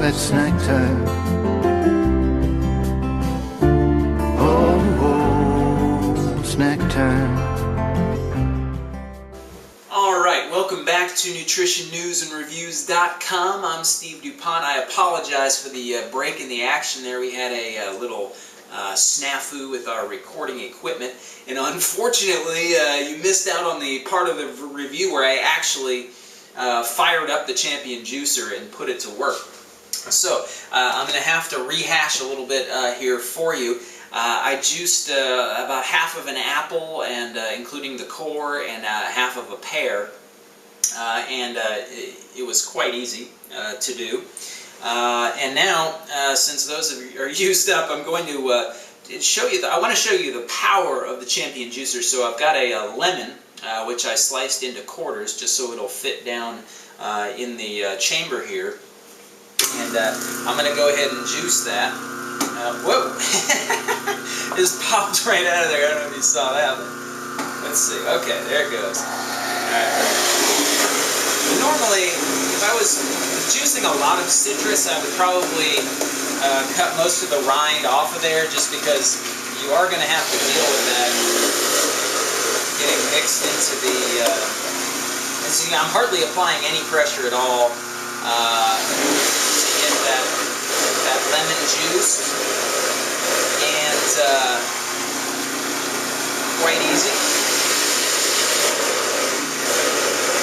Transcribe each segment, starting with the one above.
that's nectar. Oh, it's nectar. Alright, welcome back to NutritionNewsAndReviews.com. I'm Steve DuPont. I apologize for the break in the action there. We had a little snafu with our recording equipment, and unfortunately you missed out on the part of the review where I actually fired up the Champion Juicer and put it to work. So I'm going to have to rehash a little bit here for you. I juiced about half of an apple, and including the core, and half of a pear, and it was quite easy to do. And now, since those are used up, I'm going to show you. I want to show you the power of the Champion Juicer. So I've got a lemon, which I sliced into quarters just so it'll fit down in the chamber here. And I'm going to go ahead and juice that. Whoa! Just popped right out of there. I don't know if you saw that. But let's see. Okay, there it goes. Alright. Normally, if I was juicing a lot of citrus, I would probably cut most of the rind off of there, just because you are going to have to deal with that getting mixed into the... and see, I'm hardly applying any pressure at all to get that lemon juice, and quite easy,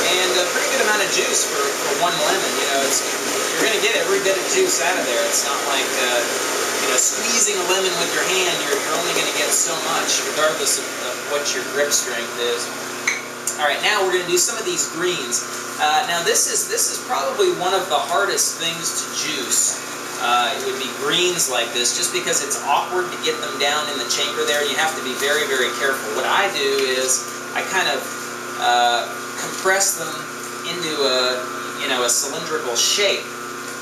and a pretty good amount of juice for one lemon. You know, you're going to get every bit of juice out of there. It's not like you know, squeezing a lemon with your hand. You're only going to get so much, regardless of what your grip strength is. All right, now we're going to do some of these greens. Now this is probably one of the hardest things to juice. It would be greens like this, just because it's awkward to get them down in the chamber there. You have to be very, very careful. What I do is I kind of compress them into a cylindrical shape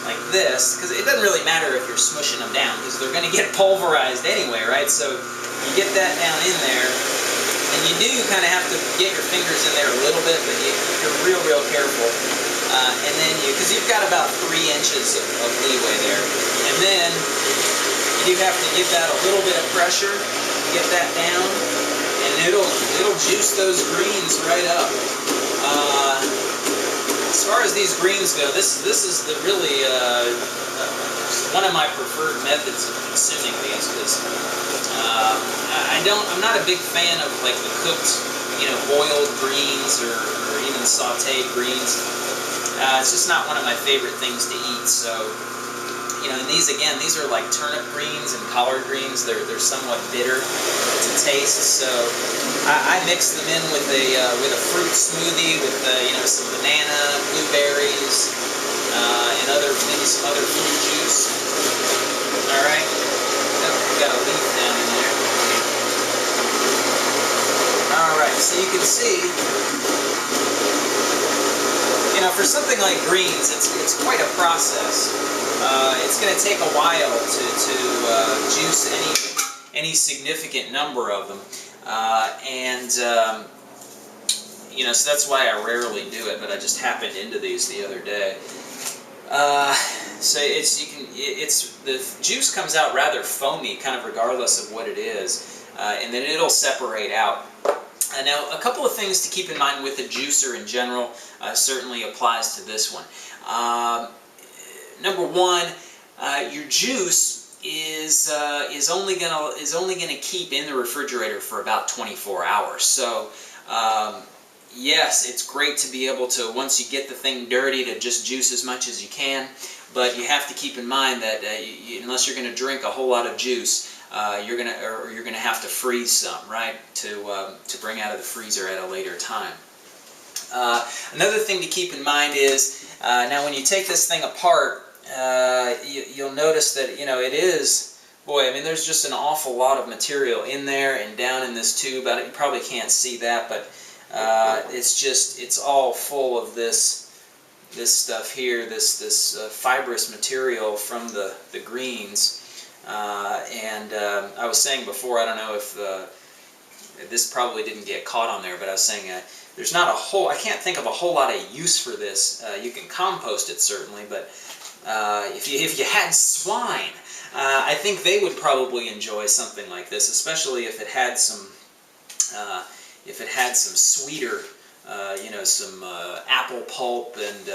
like this, because it doesn't really matter if you're smushing them down, because they're going to get pulverized anyway, right? So you get that down in there. And you do kind of have to get your fingers in there a little bit, but you're real careful. And then because you've got about 3 inches of leeway there. And then you do have to give that a little bit of pressure, get that down, and it'll juice those greens right up. As far as these greens go, this is the really one of my preferred methods of consuming these, because I'm not a big fan of like the cooked, boiled greens or even sautéed greens. It's just not one of my favorite things to eat. So, and these are like turnip greens and collard greens. They're somewhat bitter to taste. So I mix them in with a fruit smoothie with some banana, blueberries, and maybe some other fruit juice. All right. We've got a leaf down in there. Alright, so you can see, for something like greens, it's quite a process. It's going to take a while to juice any significant number of them. So that's why I rarely do it, but I just happened into these the other day. So the juice comes out rather foamy, kind of regardless of what it is, and then it'll separate out. Now, a couple of things to keep in mind with the juicer in general certainly applies to this one. Number one, your juice is only gonna keep in the refrigerator for about 24 hours. So. Yes, it's great to be able to, once you get the thing dirty, to just juice as much as you can, but you have to keep in mind that unless you're going to drink a whole lot of juice, you're going to have to freeze some, right, to bring out of the freezer at a later time. Another thing to keep in mind is, now when you take this thing apart, you'll notice that, it is, boy, I mean, there's just an awful lot of material in there and down in this tube. You probably can't see that, but it's all full of this stuff here, this fibrous material from the greens. I was saying before, I don't know if this probably didn't get caught on there, but I was saying there's not a whole, I can't think of a whole lot of use for this. You can compost it certainly, but if you had swine, I think they would probably enjoy something like this, especially if it had some sweeter, some apple pulp and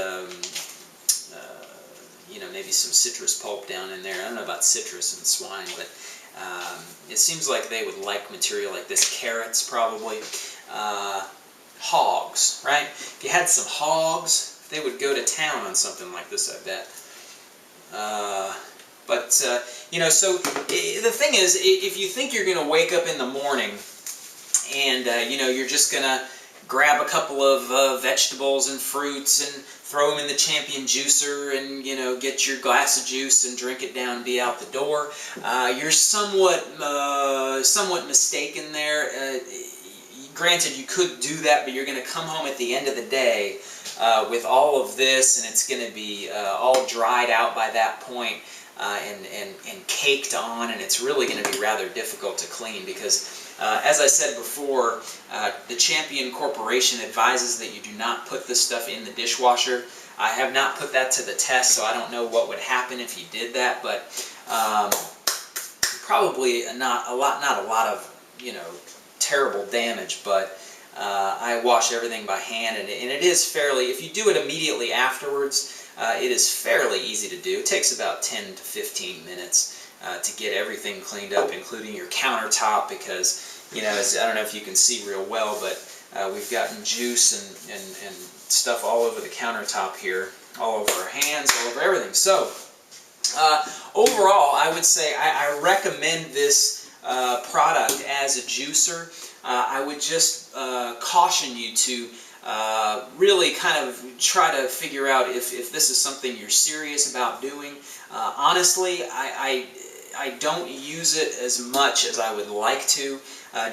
maybe some citrus pulp down in there. I don't know about citrus and swine, but it seems like they would like material like this. Carrots, probably. Hogs, right? If you had some hogs, they would go to town on something like this, I bet. So the thing is, if you think you're going to wake up in the morning and, you're just going to grab a couple of vegetables and fruits and throw them in the Champion juicer and, get your glass of juice and drink it down and be out the door, you're somewhat mistaken there. Granted, you could do that, but you're going to come home at the end of the day with all of this, and it's going to be all dried out by that point and caked on, and it's really going to be rather difficult to clean because, as I said before, the Champion Corporation advises that you do not put this stuff in the dishwasher. I have not put that to the test, so I don't know what would happen if you did that, but probably not a lot of, terrible damage, but I wash everything by hand, and it is fairly, if you do it immediately afterwards, it is fairly easy to do. It takes about 10 to 15 minutes to get everything cleaned up, including your countertop, because, I don't know if you can see real well, but we've gotten juice and stuff all over the countertop here, all over our hands, all over everything. So, overall, I would say I recommend this product as a juicer. I would just caution you to really kind of try to figure out if this is something you're serious about doing. Honestly, I don't use it as much as I would like to,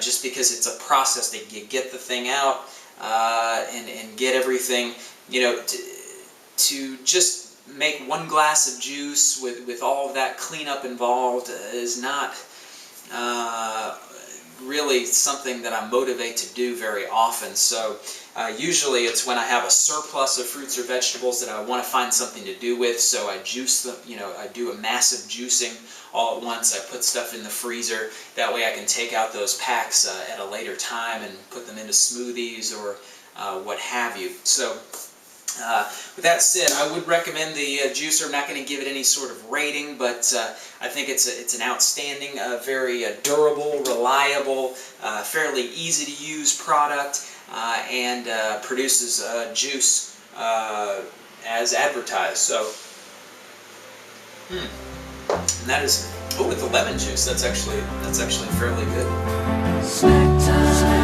just because it's a process to get the thing out and get everything, to just make one glass of juice with all of that cleanup involved is not really something that I motivate to do very often. So usually it's when I have a surplus of fruits or vegetables that I want to find something to do with, so I juice them, I do a massive juicing all at once. I put stuff in the freezer, that way I can take out those packs at a later time and put them into smoothies or what have you. So with that said, I would recommend the juicer. I'm not going to give it any sort of rating, but I think it's an outstanding, very durable, reliable, fairly easy to use product, and produces juice as advertised. So, and that is, with the lemon juice, that's actually fairly good. Snack time.